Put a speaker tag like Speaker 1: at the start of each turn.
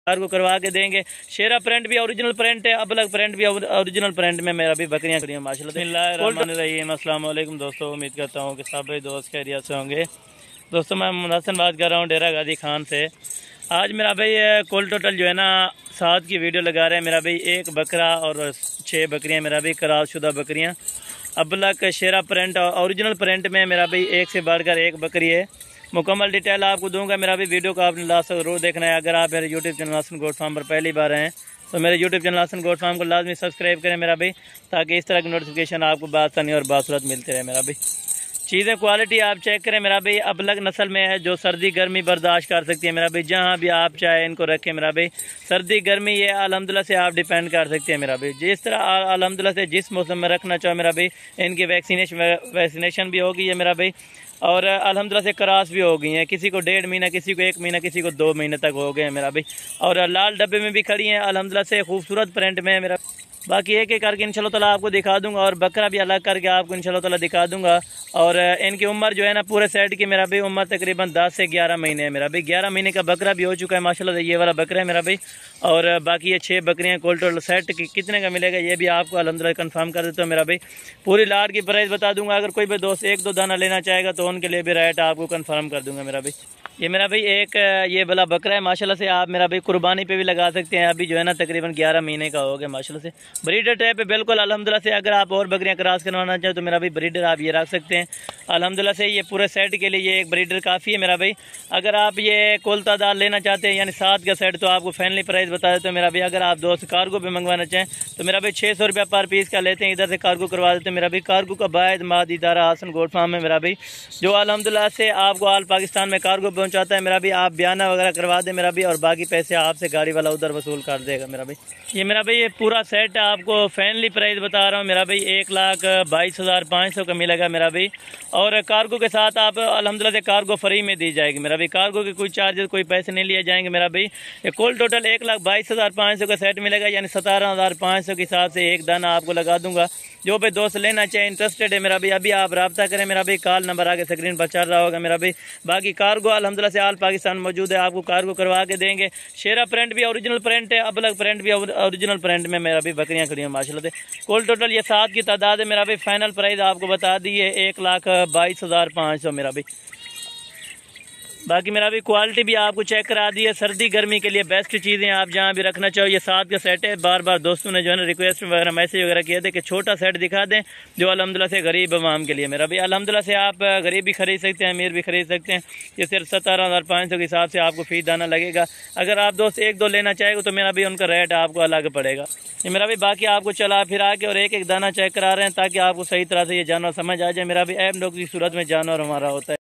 Speaker 1: को करवा के देंगे। शेरा प्रिंट भी ओरिजिनल प्रिंट है, अबलग प्रिंट भी ओरिजिनल प्रिंट में मेरा भी बकरियां खड़ी हैं माशाल्लाह। बिस्मिल्लाहिर्रहमानिर्रहीम, अस्सलाम वालेकुम दोस्तों, उम्मीद करता हूँ कि सब दोस्त खैरियत से होंगे। दोस्तों मैं मोहम्मद हसन बात कर रहा हूँ डेरा गाजी खान से। आज मेरा भाई कुल टोटल जो है ना 7 की वीडियो लगा रहे हैं। मेरा भाई 1 बकरा और 6 बकरियाँ मेरा भाई क्रॉस शुदा बकरियाँ अबलग शेरा प्रिंट और ओरिजिनल प्रिंट में मेरा भाई 1 से बढ़कर 1 बकरी है। मुकम्मल डिटेल आपको दूंगा। मेरा भी वीडियो को आपने लास्ट जरूर देखना है। अगर आप मेरे YouTube channel Hasan goat farm पर पहली बार हैं तो मेरे YouTube channel Hasan goat farm को लाजमी सब्सक्राइब करें मेरा भाई, ताकि इस तरह की नोटिफिकेशन आपको बासानी और बासूरत मिलते रहे मेरा भाई। चीज़ें क्वालिटी आप चेक करें मेरा भाई, अलग नस्ल में है जो सर्दी गर्मी बर्दाश्त कर सकती है मेरा भाई। जहाँ भी आप चाहे इनको रखें मेरा भाई, सर्दी गर्मी ये अल्हम्दुलिल्लाह से आप डिपेंड कर सकते हैं मेरा भाई। जिस तरह अल्हम्दुलिल्लाह से जिस मौसम में रखना चाहो मेरा भाई, इनकी वैक्सीनेशन भी होगी है मेरा भाई, और अल्हम्दुलिल्लाह से क्रॉस भी हो गई हैं। किसी को 1.5 महीना, किसी को 1 महीना, किसी को 2 महीने तक हो गए हैं मेरा भाई। और लाल डब्बे में भी खड़ी हैं अल्हम्दुलिल्लाह से, खूबसूरत प्रिंट में है मेरा। बाकी एक एक करके इंशाल्लाह ताला आपको दिखा दूंगा, और बकरा भी अलग करके आपको इंशाल्लाह ताला दिखा दूंगा। और इनकी उम्र जो है ना पूरे सेट की मेरा भाई उम्र तकरीबन 10 से 11 महीने है मेरा भाई। 11 महीने का बकरा भी हो चुका है माशाल्लाह, ये वाला बकरा है मेरा भाई। और बाकी ये 6 बकरियाँ कोल टोटल सेट कितने का मिलेगा ये भी आपको अल्हम्दुलिल्लाह कंफर्म कर देता हूँ मेरा भाई। पूरी लाट की प्राइस बता दूंगा। अगर कोई भी दोस्त 1-2 दाना लेना चाहेगा तो उनके लिए भी रेट आपको कंफर्म कर दूंगा मेरा भाई। ये मेरा भाई एक ये वाला बकरा है माशाल्लाह से, आप मेरा भाई कुर्बानी पे भी लगा सकते हैं। अभी जो है ना तकरीबन 11 महीने का हो गया माशाल्लाह से। ब्रीडर टाइप पे बिल्कुल अल्हम्दुलिल्लाह से। अगर आप और बकरियां क्रॉस करवाना चाहें तो मेरा भाई ब्रीडर आप ये रख सकते हैं अल्हम्दुलिल्लाह से। ये पूरे सेट के लिए ये एक ब्रीडर काफ़ी है मेरा भाई। अगर आप ये कुल तादाद लेना चाहते हैं यानी 7 का सेट, तो आपको फैनली प्राइस बता देते हैं मेरा भाई। अगर आप दोस्त कार्गो पे मंगवाना चाहें तो मेरा भाई 600 रुपया पर पीस का लेते हैं, इधर से कार्गो करवा देते हैं मेरा भाई। कार्गो का बायद माद इदारा हसन गोट फार्म है मेरा भाई, जो अल्हम्दुलिल्लाह से आपको ऑल पाकिस्तान में कार्गो पहुँचाता है मेरा भाई। आप बयाना वगैरह करवा दें मेरा भाई, और बाकी पैसे आपसे गाड़ी वाला उधर वसूल कर देगा मेरा भाई। ये मेरा भाई ये पूरा सेट आपको फैनली प्राइस बता रहा हूँ मेरा भाई, 1,22,500 का मिलेगा मेरा भाई। और कार्गो के साथ आप अल्हम्दुलिल्लाह से कार्गो फ्री में दी जाएगी मेरा भाई। कार्गो के कोई चार्जेस कोई पैसे नहीं लिए जाएंगे मेरा भाई। ये कुल टोटल 1,22,500 का सेट मिलेगा, यानी 17,500 के हिसाब से एक दाना आपको लगा दूंगा। जो भाई दोस्त लेना चाहे इंटरेस्टेड है मेरा भाई, अभी आप रब्ता करें मेरा भाई। कॉल नंबर आगे स्क्रीन पर चल रहा होगा मेरा भाई। बाकी कार्गो अल्हम्दुलिल्लाह से ऑल पाकिस्तान मौजूद है, आपको कार्गो करवा के देंगे। शेरा प्रिंट भी ओरिजिनल प्रिंट है, अबलग प्रिंट भी ओरिजिनल प्रिंट में मेरा भी बकरियां खड़ी हैं माशाल्लाह से। कुल टोटल ये 7 की तादाद है मेरा भाई। फाइनल प्राइस आपको बता दी है 1,22,500 मेरा भाई। बाकी मेरा भी क्वालिटी भी आपको चेक करा दी है। सर्दी गर्मी के लिए बेस्ट चीज़ें आप जहाँ भी रखना चाहो। ये 7 का सेट है। बार बार दोस्तों ने जो है ना रिक्वेस्ट वगैरह मैसेज वगैरह किए थे कि छोटा सेट दिखा दें जो अल्हम्दुलिल्लाह से गरीब अवाम के लिए मेरा भी। अल्हम्दुलिल्लाह से आप गरीब भी खरीद सकते हैं, अमीर भी खरीद सकते हैं। ये सिर्फ 17,500 के हिसाब से आपको फी दाना लगेगा। अगर आप दोस्त 1-2 लेना चाहेगा तो मेरा भी उनका रेट आपको अलग पड़ेगा। ये मेरा भी बाकी आपको चला फिर आके और एक एक दाना चेक करा रहे हैं ताकि आपको सही तरह से ये जानवर समझ आ जाए मेरा भी। ऐप लोग की सूरत में जानवर हमारा होता है।